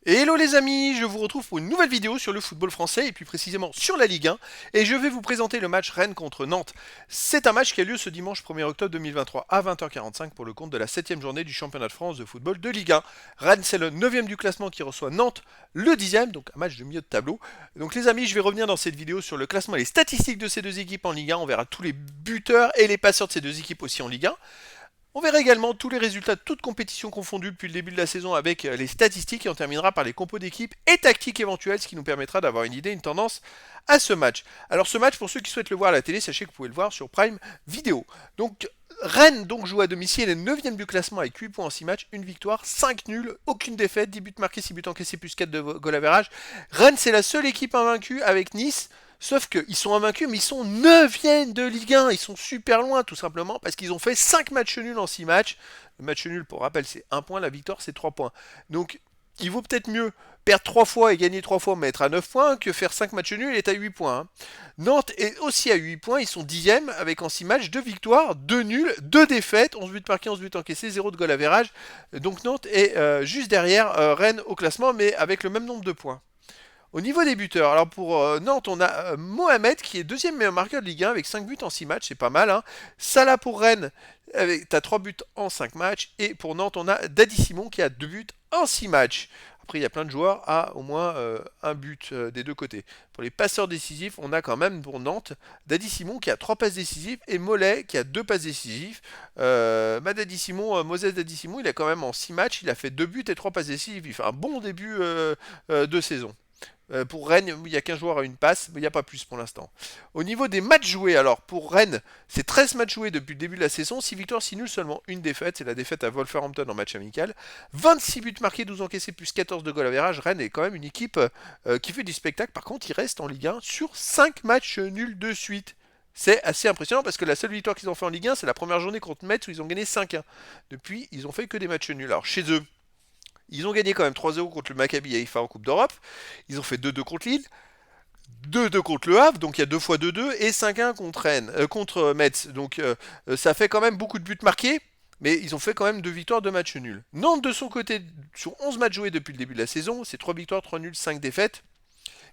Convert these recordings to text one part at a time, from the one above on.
Hello les amis, je vous retrouve pour une nouvelle vidéo sur le football français et plus précisément sur la Ligue 1 et je vais vous présenter le match Rennes contre Nantes. C'est un match qui a lieu ce dimanche 1er octobre 2023 à 20h45 pour le compte de la 7ème journée du championnat de France de football de Ligue 1. Rennes c'est le 9ème du classement qui reçoit Nantes le 10ème, donc un match de milieu de tableau. Donc les amis, je vais revenir dans cette vidéo sur le classement et les statistiques de ces deux équipes en Ligue 1, on verra tous les buteurs et les passeurs de ces deux équipes aussi en Ligue 1. On verra également tous les résultats de toutes compétitions confondues depuis le début de la saison avec les statistiques et on terminera par les compos d'équipe et tactiques éventuelles, ce qui nous permettra d'avoir une idée, une tendance à ce match. Alors ce match, pour ceux qui souhaitent le voir à la télé, sachez que vous pouvez le voir sur Prime Vidéo. Donc Rennes donc joue à domicile, est 9ème du classement avec 8 points en 6 matchs, une victoire, 5 nuls, aucune défaite, 10 buts marqués, 6 buts encaissés plus 4 de goal average. Rennes c'est la seule équipe invaincue avec Nice. Sauf qu'ils sont invaincus, mais ils sont 9e de Ligue 1. Ils sont super loin, tout simplement, parce qu'ils ont fait 5 matchs nuls en 6 matchs. Le match nul, pour rappel, c'est 1 point. La victoire, c'est 3 points. Donc, il vaut peut-être mieux perdre 3 fois et gagner 3 fois, mais être à 9 points, que faire 5 matchs nuls et être à 8 points. Hein. Nantes est aussi à 8 points. Ils sont 10e, avec en 6 matchs 2 victoires, 2 nuls, 2 défaites, 11 buts marqués, 11 buts encaissés, 0 de goal average. Donc, Nantes est juste derrière Rennes au classement, mais avec le même nombre de points. Au niveau des buteurs, alors pour Nantes, on a Mohamed qui est deuxième meilleur marqueur de Ligue 1 avec 5 buts en 6 matchs, c'est pas mal. Hein. Salah pour Rennes, t'as 3 buts en 5 matchs. Et pour Nantes, on a Dadi Simon qui a 2 buts en 6 matchs. Après, il y a plein de joueurs à au moins un but des deux côtés. Pour les passeurs décisifs, on a quand même pour Nantes Dadi Simon qui a 3 passes décisives et Mollet qui a 2 passes décisives. Dadi Simon, Moses Dadi Simon, il a quand même en 6 matchs, il a fait 2 buts et 3 passes décisives. Il fait un bon début de saison. Pour Rennes, il y a qu'un joueur à une passe, mais il n'y a pas plus pour l'instant. Au niveau des matchs joués, alors pour Rennes, c'est 13 matchs joués depuis le début de la saison, 6 victoires, 6 nuls, seulement une défaite, c'est la défaite à Wolverhampton en match amical. 26 buts marqués, 12 encaissés, plus 14 de goal average. Rennes est quand même une équipe qui fait du spectacle, par contre il reste en Ligue 1 sur 5 matchs nuls de suite. C'est assez impressionnant parce que la seule victoire qu'ils ont fait en Ligue 1, c'est la première journée contre Metz où ils ont gagné 5-1. Depuis, ils ont fait que des matchs nuls. Alors chez eux, ils ont gagné quand même 3-0 contre le Maccabi Haïfa en Coupe d'Europe. Ils ont fait 2-2 contre Lille, 2-2 contre le Havre, donc il y a 2 fois 2-2, et 5-1 contre Rennes, contre Metz. Donc ça fait quand même beaucoup de buts marqués, mais ils ont fait quand même 2 victoires, 2 matchs nuls. Nantes de son côté, sur 11 matchs joués depuis le début de la saison, c'est 3 victoires, 3 nuls, 5 défaites.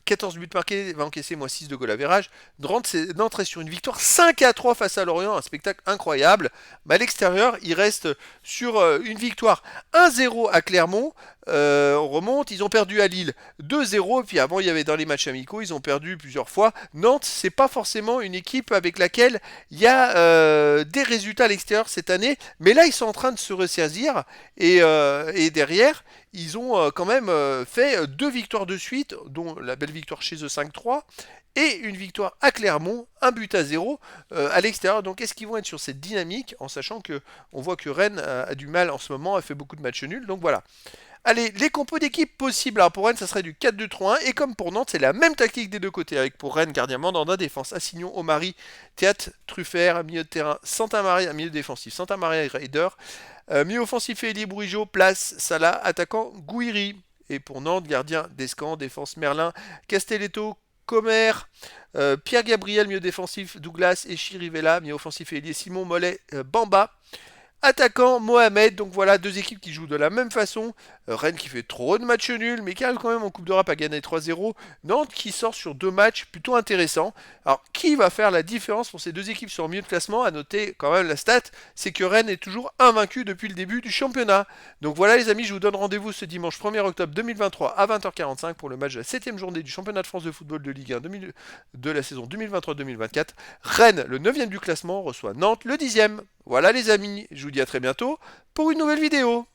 14 buts marqués, va encaisser moins 6 de goal average. Nantes reste sur une victoire 5-3 face à Lorient, un spectacle incroyable. Mais à l'extérieur, il reste sur une victoire 1-0 à Clermont. On remonte, ils ont perdu à Lille 2-0, et puis avant il y avait dans les matchs amicaux, ils ont perdu plusieurs fois. Nantes, c'est pas forcément une équipe avec laquelle il y a des résultats à l'extérieur cette année, mais là ils sont en train de se ressaisir, et derrière, ils ont quand même fait 2 victoires de suite, dont la belle victoire chez eux 5-3, et une victoire à Clermont, 1-0 à l'extérieur. Donc est-ce qu'ils vont être sur cette dynamique, en sachant que on voit que Rennes a du mal en ce moment, a fait beaucoup de matchs nuls, donc voilà. Allez, les compos d'équipe possibles. Alors pour Rennes, ça serait du 4-2-3-1. Et comme pour Nantes, c'est la même tactique des deux côtés. Avec pour Rennes, gardien Mandanda, défense Assignon, Omari, Théâtre, Truffert, milieu de terrain Santa-Maria, milieu défensif Santa-Maria et Raider. Milieu offensif Elie Bourigeau, place Salah, attaquant Gouiri. Et pour Nantes, gardien Descamps, défense Merlin, Castelletto, Comer, Pierre-Gabriel, milieu défensif Douglas et Chirivella, milieu offensif Elie Simon Mollet, Bamba. Attaquant Mohamed, donc voilà, deux équipes qui jouent de la même façon. Rennes qui fait trop de matchs nuls, mais qui arrive quand même en Coupe d'Europe à gagner 3-0. Nantes qui sort sur 2 matchs plutôt intéressants. Alors, qui va faire la différence pour ces deux équipes sur le milieu de classement? À noter quand même la stat, c'est que Rennes est toujours invaincu depuis le début du championnat. Donc voilà les amis, je vous donne rendez-vous ce dimanche 1er octobre 2023 à 20h45 pour le match de la 7ème journée du championnat de France de football de Ligue 1 de la saison 2023-2024. Rennes, le 9ème du classement, reçoit Nantes, le 10ème. Voilà les amis, je vous dis à très bientôt pour une nouvelle vidéo.